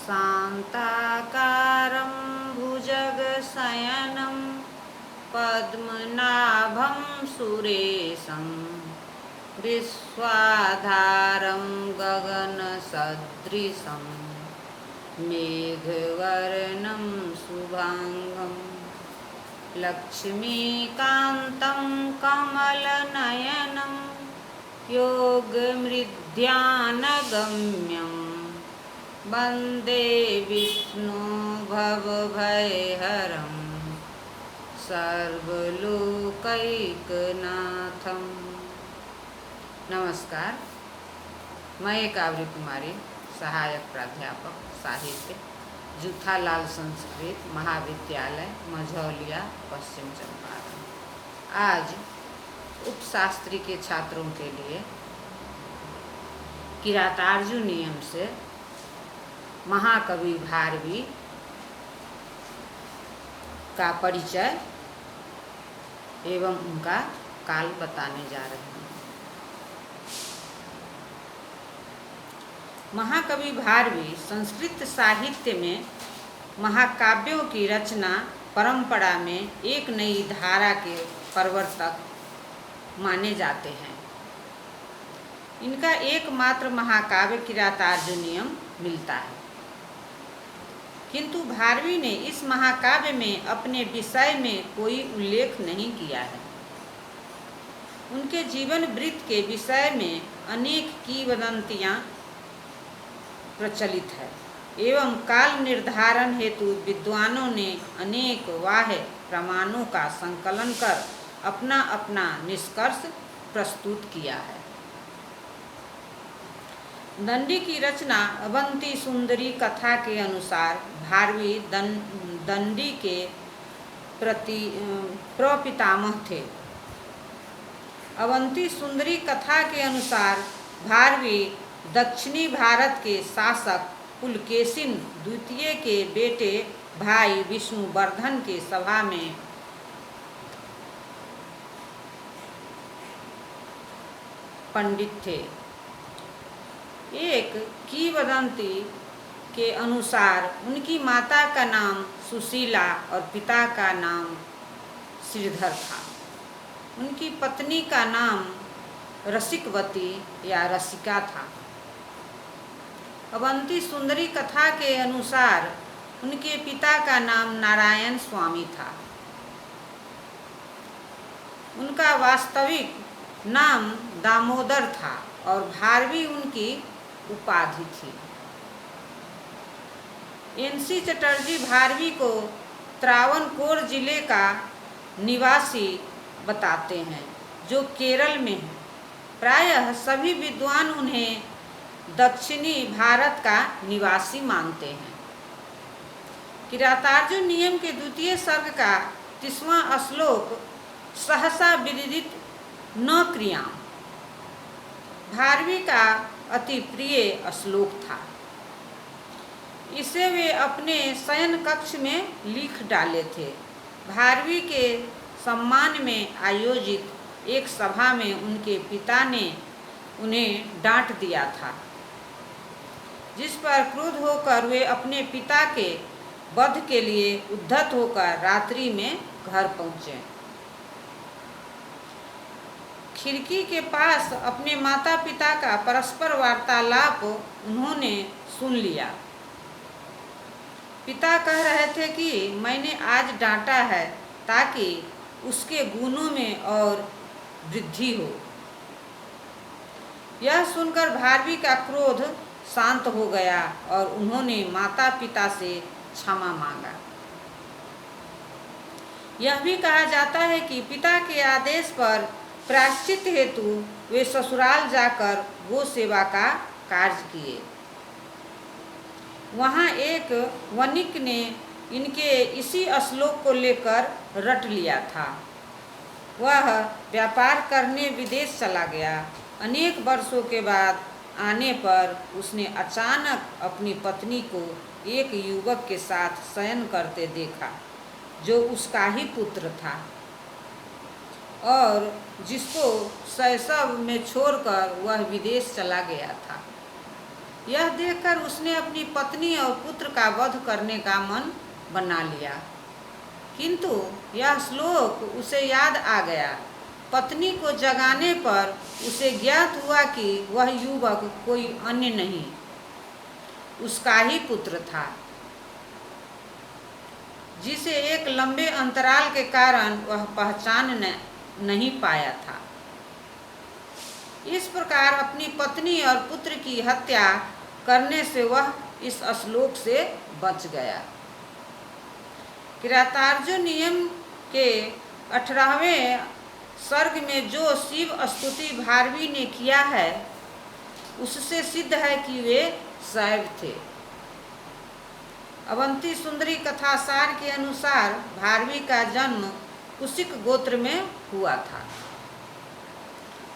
शान्ताकारं भुजगशयनं पद्मनाभं सुरेशं विश्वाधारं गगनसदृशं मेघवर्णं शुभांगं लक्ष्मीकान्तं कमलनयनं योगमृध्यानगम्यं वन्दे विष्णु भवभयहरं सर्वलोकैकनाथं। नमस्कार, मैं काव्य कुमारी, सहायक प्राध्यापक साहित्य, जूथालाल संस्कृत महाविद्यालय मझौलिया, पश्चिम चंपारण। आज उपशास्त्री के छात्रों के लिए किरातार्जुन नियम से महाकवि भारवी का परिचय एवं उनका काल बताने जा रहे हैं। महाकवि भारवी संस्कृत साहित्य में महाकाव्यों की रचना परंपरा में एक नई धारा के प्रवर्तक माने जाते हैं। इनका एकमात्र महाकाव्य किरातार्जुनीयम मिलता है, किंतु भारवी ने इस महाकाव्य में अपने विषय में कोई उल्लेख नहीं किया है। उनके जीवन वृत्त के विषय में अनेक किंवदंतियां प्रचलित है एवं काल निर्धारण हेतु विद्वानों ने अनेक बाह्य प्रमाणों का संकलन कर अपना अपना निष्कर्ष प्रस्तुत किया है। दंडी की रचना अवंती सुंदरी कथा के अनुसार भारवी दंडी के प्रपितामह थे। अवंती सुंदरी कथा के अनुसार भारवी दक्षिणी भारत के शासक पुलकेशिन द्वितीय के बेटे भाई विष्णुवर्धन के सभा में पंडित थे। एक किंवदंती के अनुसार उनकी माता का नाम सुशीला और पिता का नाम श्रीधर था। उनकी पत्नी का नाम रसिकवती या रसिका था। अवंती सुंदरी कथा के अनुसार उनके पिता का नाम नारायण स्वामी था। उनका वास्तविक नाम दामोदर था और भारवी उनकी उपाधि थी। एनसी चटर्जी भारवी को त्रावणकोर जिले का निवासी बताते हैं, जो केरल में है। प्रायः सभी विद्वान उन्हें दक्षिणी भारत का निवासी मानते हैं। किरातार्जुन नियम के द्वितीय सर्ग का 30वां श्लोक सहसा विदित न क्रियाम भारवी का अति प्रिय श्लोक था। इसे वे अपने शयन कक्ष में लिख डाले थे। भारवी के सम्मान में आयोजित एक सभा में उनके पिता ने उन्हें डांट दिया था, जिस पर क्रुद्ध होकर वे अपने पिता के वध के लिए उद्धत होकर रात्रि में घर पहुँचे। खिड़की के पास अपने माता पिता का परस्पर वार्तालाप उन्होंने सुन लिया। पिता कह रहे थे कि मैंने आज डांटा है ताकि उसके गुणों में और वृद्धि हो। यह सुनकर भारवी का क्रोध शांत हो गया और उन्होंने माता पिता से क्षमा मांगा। यह भी कहा जाता है कि पिता के आदेश पर प्रायश्चित हेतु वे ससुराल जाकर गो सेवा का कार्य किए। वहाँ एक वणिक ने इनके इसी श्लोक को लेकर रट लिया था। वह व्यापार करने विदेश चला गया। अनेक वर्षों के बाद आने पर उसने अचानक अपनी पत्नी को एक युवक के साथ शयन करते देखा, जो उसका ही पुत्र था और जिसको शैशव में छोड़कर वह विदेश चला गया था। यह देखकर उसने अपनी पत्नी और पुत्र का वध करने का मन बना लिया, किंतु यह श्लोक उसे याद आ गया। पत्नी को जगाने पर उसे ज्ञात हुआ कि वह युवक कोई अन्य नहीं, उसका ही पुत्र था, जिसे एक लंबे अंतराल के कारण वह पहचान नहीं पाया था। इस प्रकार अपनी पत्नी और पुत्र की हत्या करने से वह इस श्लोक से बच गया। किरातार्जुन नियम के 18वें सर्ग में जो शिव स्तुति भारवी ने किया है, उससे सिद्ध है कि वे शैव थे। अवंती सुंदरी कथासार के अनुसार भारवी का जन्म कुशिक गोत्र में हुआ था।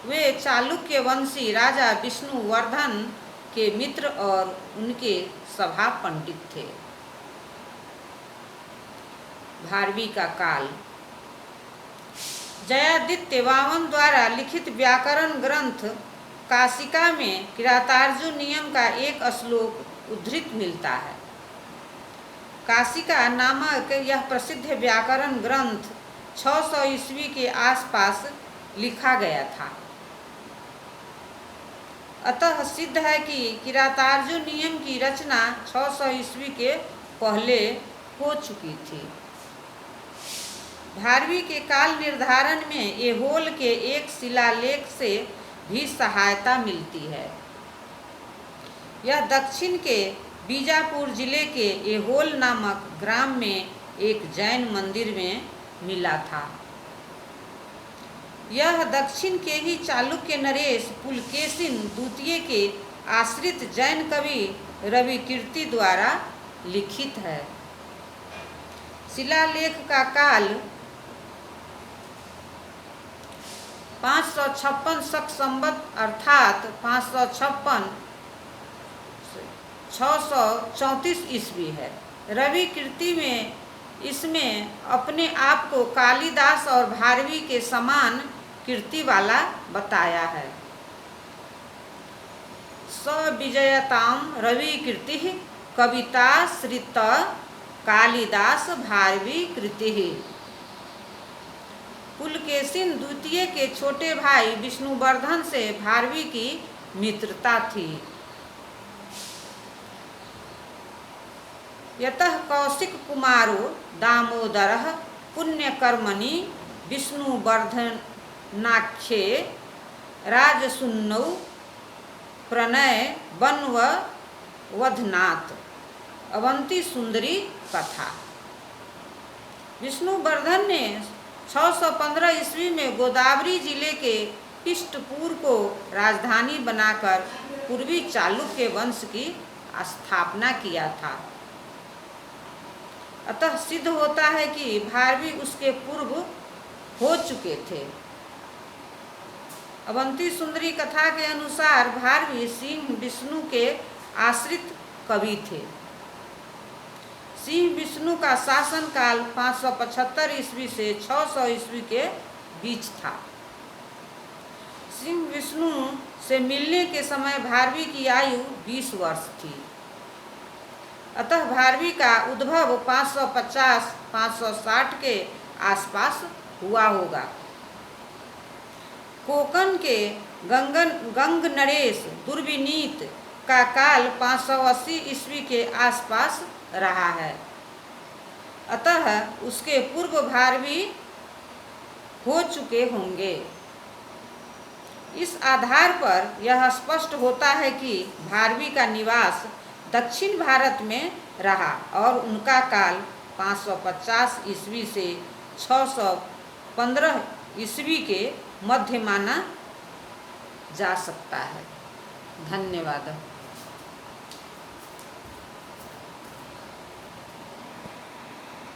वे चालुक्य वंशी राजा विष्णुवर्धन के मित्र और उनके सभा पंडित थे। भारवी का काल। जयादित्य वामन द्वारा लिखित व्याकरण ग्रंथ काशिका में किरातार्जुन नियम का एक श्लोक उद्धृत मिलता है। काशिका नामक यह प्रसिद्ध व्याकरण ग्रंथ 600 ईस्वी के आसपास लिखा गया था। अतः सिद्ध है कि किरातार्जुन नियम की रचना 600 ईस्वी के पहले हो चुकी थी। भारवी के काल निर्धारण में ऐहोल के एक शिलालेख से भी सहायता मिलती है। यह दक्षिण के बीजापुर जिले के ऐहोल नामक ग्राम में एक जैन मंदिर में मिला था। यह दक्षिण के ही चालुक्य नरेश पुलकेशिन द्वितीय के आश्रित जैन कवि रविकीर्ति द्वारा लिखित है। शिलालेख का काल 556 शक संवत अर्थात 556 634 ईस्वी है। रविकीर्ति में इसमें अपने आप को कालिदास और भारवी के समान कीर्ति वाला बताया है। स विजयताम रविकीर्ति कविताश्रित कालिदास भारवी कृति। पुलकेशिन द्वितीय के छोटे भाई विष्णुवर्धन से भारवी की मित्रता थी। यतः कौशिक कुमारो दामोदरः पुण्यकर्मणि विष्णुवर्धनाख्ये राजसूनौ प्रणय बन्व वधनात्। अवंती सुंदरी कथा। विष्णुवर्धन ने 615 ईस्वी में गोदावरी जिले के पिष्टपुर को राजधानी बनाकर पूर्वी चालुक्य वंश की स्थापना किया था। अतः सिद्ध होता है कि भारवी उसके पूर्व हो चुके थे। अवंती सुंदरी कथा के अनुसार भारवी सिंह विष्णु के आश्रित कवि थे। सिंह विष्णु का शासन काल 575 ईस्वी से 600 ईस्वी के बीच था। सिंह विष्णु से मिलने के समय भारवी की आयु 20 वर्ष थी। अतः भारवी का उद्भव 550-560 के आसपास हुआ होगा। कोकण के गंग नरेश दुर्विनीत का काल 580 ईस्वी के आसपास रहा है। अतः उसके पूर्व भारवी हो चुके होंगे। इस आधार पर यह स्पष्ट होता है कि भारवी का निवास दक्षिण भारत में रहा और उनका काल 550 ईस्वी से 615 ईस्वी के मध्य माना जा सकता है। धन्यवाद।